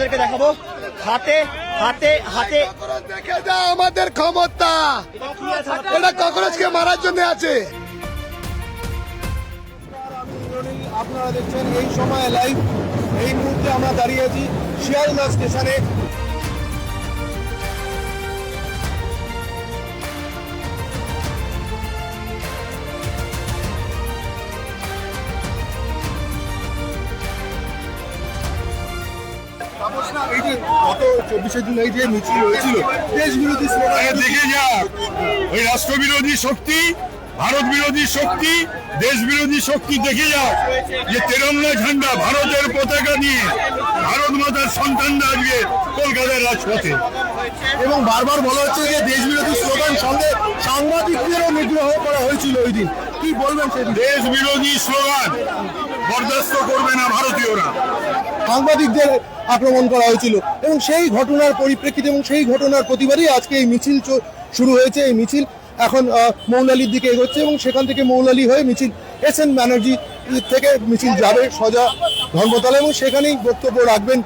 আপনাদেরকে দেখাবো হাতে হাতে হাতে দেখে যা আমাদের ক্ষমতা, এটা ককরোচকে মারার জন্য আছে। আপনারা দেখছেন এই সময় লাইভ। এই মুহূর্তে আমরা দাঁড়িয়ে আছি শিয়ালদা স্টেশনে। এই যে গত 24শে জুলাই যে মিছিল হয়েছিল, দেশ বিরোধী স্লোগান, দেখে যা ওই রাষ্ট্রবিরোধী শক্তি, ভারত বিরোধী শক্তি, দেশ বিরোধী শক্তি দেখে যাও যে তেরঙ্গা ঝান্ডা ভারতের পতাকা নিয়ে ভারত মাতার সন্তানরা আজকে কলকাতার রাজপথে। এবং বারবার বলা হচ্ছে যে দেশ বিরোধী স্লোগান সঙ্গে সাংবাদিকদেরও নিগ্রহ করা হয়েছিল ওই দিন। কি বলবেন সেদিন? দেশ বিরোধী স্লোগান বরদাস্ত করবে না ভারতীয়রা। সাংবাদিকদের আক্রমণ করা হয়েছিল এবং সেই ঘটনার পরিপ্রেক্ষিতে এবং সেই ঘটনার প্রতিবাদে আজকে এই মিছিল শুরু হয়েছে। এই মিছিল এখন মৌলালির দিকে এগোচ্ছে এবং সেখান থেকে মৌলালি হয়ে মিছিল SN ব্যানার্জি থেকে মিছিল যাবে সোজা ধর্মতলা এবং সেখানেই বক্তব্য রাখবেন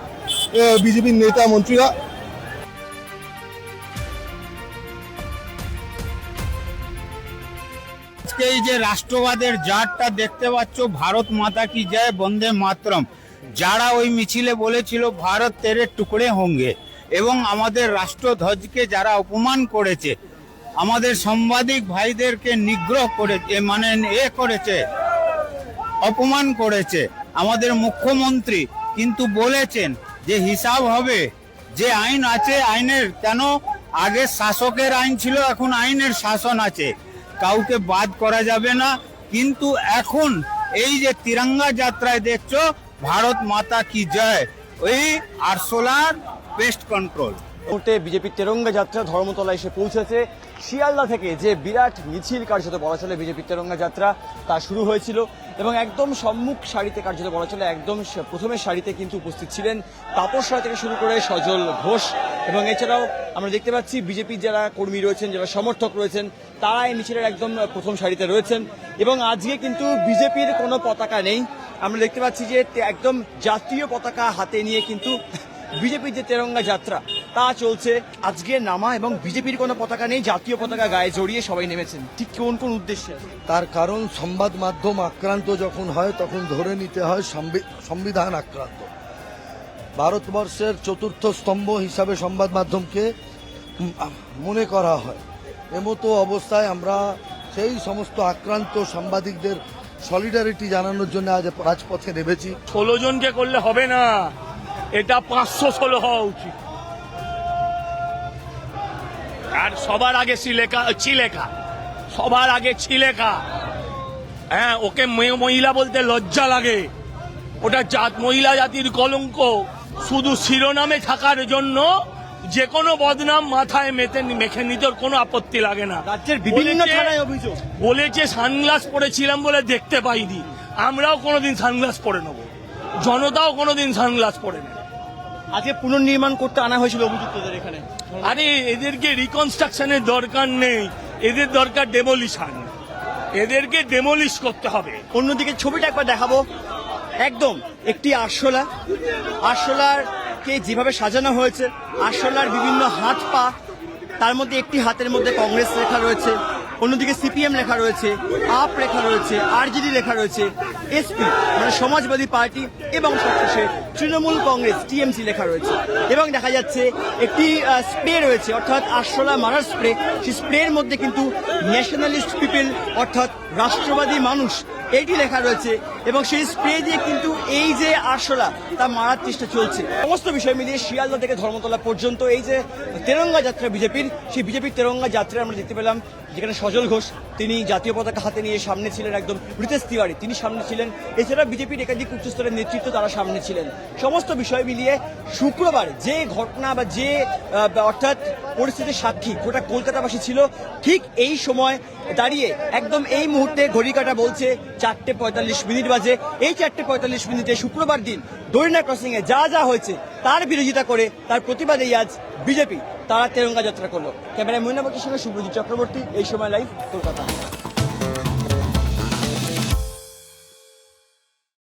বিজেপির নেতা মন্ত্রীরা। আজকে এই যে রাষ্ট্রবাদের জাতটা দেখতে পাচ্ছ, ভারত মাতা কি জয়, বন্দে মাতরম, যারা ওই মিছিলে বলেছিল ভারত তেরে টুকরে হোঙ্গে এবং আমাদের রাষ্ট্রধ্বজকে যারা অপমান করেছে, আমাদের সাংবাদিক ভাইদেরকে নিগ্রহ করেছে, মানে করেছে, অপমান করেছে, আমাদের মুখ্যমন্ত্রী কিন্তু বলেছেন যে হিসাব হবে, যে আইন আছে আইনের, কেন আগে শাসকের আইন ছিল, এখন আইনের শাসন আছে, কাউকে বাদ করা যাবে না। কিন্তু এখন এই যে তিরঙ্গা যাত্রায় দেখছো ভারত মাতা কি জয়, ওই আরসোলার পেস্ট কন্ট্রোল। মুহূর্তে বিজেপির তেরঙ্গা যাত্রা ধর্মতলা এসে পৌঁছেছে। শিয়ালদা থেকে যে বিরাট মিছিল কার্যত বলা চলে বিজেপির তেরঙ্গা যাত্রা তা শুরু হয়েছিল এবং একদম সম্মুখ সারিতে কার্যত বলা চলে একদম প্রথমের সারিতে কিন্তু উপস্থিত ছিলেন তাপস রায় থেকে শুরু করে সজল ঘোষ এবং এছাড়াও আমরা দেখতে পাচ্ছি বিজেপির যারা কর্মী রয়েছেন, যারা সমর্থক রয়েছেন, তারা এই মিছিলের একদম প্রথম সারিতে রয়েছেন এবং আজকে কিন্তু বিজেপির কোনো পতাকা নেই। আমরা দেখতে পাচ্ছি যে একদম জাতীয় পতাকা হাতে নিয়ে কিন্তু বিজেপির যে তেরঙ্গা যাত্রা তা চলছে। আজকে নামা এবং বিজেপির কোনো পতাকা নেই, জাতীয় পতাকা গায়ে জড়িয়ে সবাই নেমেছেন। ঠিক কোন কোন উদ্দেশ্যে? তার কারণ সংবাদ মাধ্যম আক্রান্ত যখন হয় তখন ধরে নিতে হয় সংবিধান আক্রান্ত। ভারতবর্ষের চতুর্থ স্তম্ভ হিসাবে সংবাদ মাধ্যমকে মনে করা হয়। এমতো অবস্থায় আমরা সেই সমস্ত আক্রান্ত সাংবাদিকদের সলিডারিটি জানানোর জন্য আজ রাজপথে নেমেছি। 16 জনকে করলে হবে না, এটা 516 হওয়া উচিত। আর সবার আগে ছিলেখা, সবার আগে ছিলেখা। হ্যাঁ, ওকে মহিলা বলতে লজ্জা লাগে, ওটা মহিলা জাতির কলঙ্ক। শুধু শিরোনামে থাকার জন্য যে কোনো বদনাম মাথায় মেখে নিতে কোনো আপত্তি লাগে না। রাজ্যের বিভিন্ন থানায় অভিযোগ বলেছে সানগ্লাস পরেছিলাম বলে দেখতে পাইনি। আমরাও কোনোদিন সানগ্লাস পরে নেব, জনতাও কোনোদিন সানগ্লাস পরে নেবে। আজকে পুনর্নির্মাণ করতে আনা হয়েছিল অভিযুক্তদের এখানে। আরে এদেরকে রিকনস্ট্রাকশনের দরকার নেই, এদের দরকার ডেমোলিশন। এদেরকে ডেমোলিশ করতে হবে। অন্যদিকে ছবিটা একবার দেখাবো, একদম একটি আরশোলারকে যেভাবে সাজানো হয়েছে, আরশোলার বিভিন্ন হাত পা, তার মধ্যে একটি হাতের মধ্যে কংগ্রেস লেখা রয়েছে, অন্যদিকে CPM লেখা রয়েছে, আপ লেখা রয়েছে, RJD লেখা রয়েছে, SP মানে সমাজবাদী পার্টি এবং সবশেষে তৃণমূল কংগ্রেস TMC লেখা রয়েছে এবং দেখা যাচ্ছে একটি স্প্রে রয়েছে, অর্থাৎ আরশোলা মারার স্প্রে। সেই স্প্রের মধ্যে কিন্তু ন্যাশনালিস্ট পিপল অর্থাৎ রাষ্ট্রবাদী মানুষ এইটি লেখা রয়েছে এবং সেই স্প্রে দিয়ে কিন্তু এই যে আরশোলা তা মারার চেষ্টা চলছে। সমস্ত বিষয় মিলিয়ে শিয়ালদা থেকে ধর্মতলা পর্যন্ত এই যে তেরঙ্গা যাত্রা বিজেপির, সেই বিজেপির তেরঙ্গা যাত্রায় আমরা দেখতে পেলাম যেখানে সজল ঘোষ তিনি জাতীয় পতাকা হাতে নিয়ে সামনে ছিলেন, একদম রিতেশ তিওয়ারি তিনি সামনে ছিলেন, এছাড়া বিজেপির একাধিক উচ্চস্তরের নেতৃত্ব তারা সামনে ছিলেন। সমস্ত বিষয় মিলিয়ে শুক্রবার যে ঘটনা বা যে অর্থাৎ পরিস্থিতির সাক্ষী গোটা কলকাতাবাসী ছিল, ঠিক এই সময় দাঁড়িয়ে একদম এই মুহূর্তে ঘড়ি কাটা বলছে 4:45 বাজে। এই 4:45 শুক্রবার দিন দরিনা ক্রসিং এ যা যা হয়েছে তার বিরোধিতা করে, তার প্রতিবাদেই আজ বিজেপি তারা তেরঙ্গা যাত্রা করলো। ক্যামেরায় মৈনাবতীর সঙ্গে সুব্রজিৎ চক্রবর্তী, এই সময় লাইভ, কলকাতা।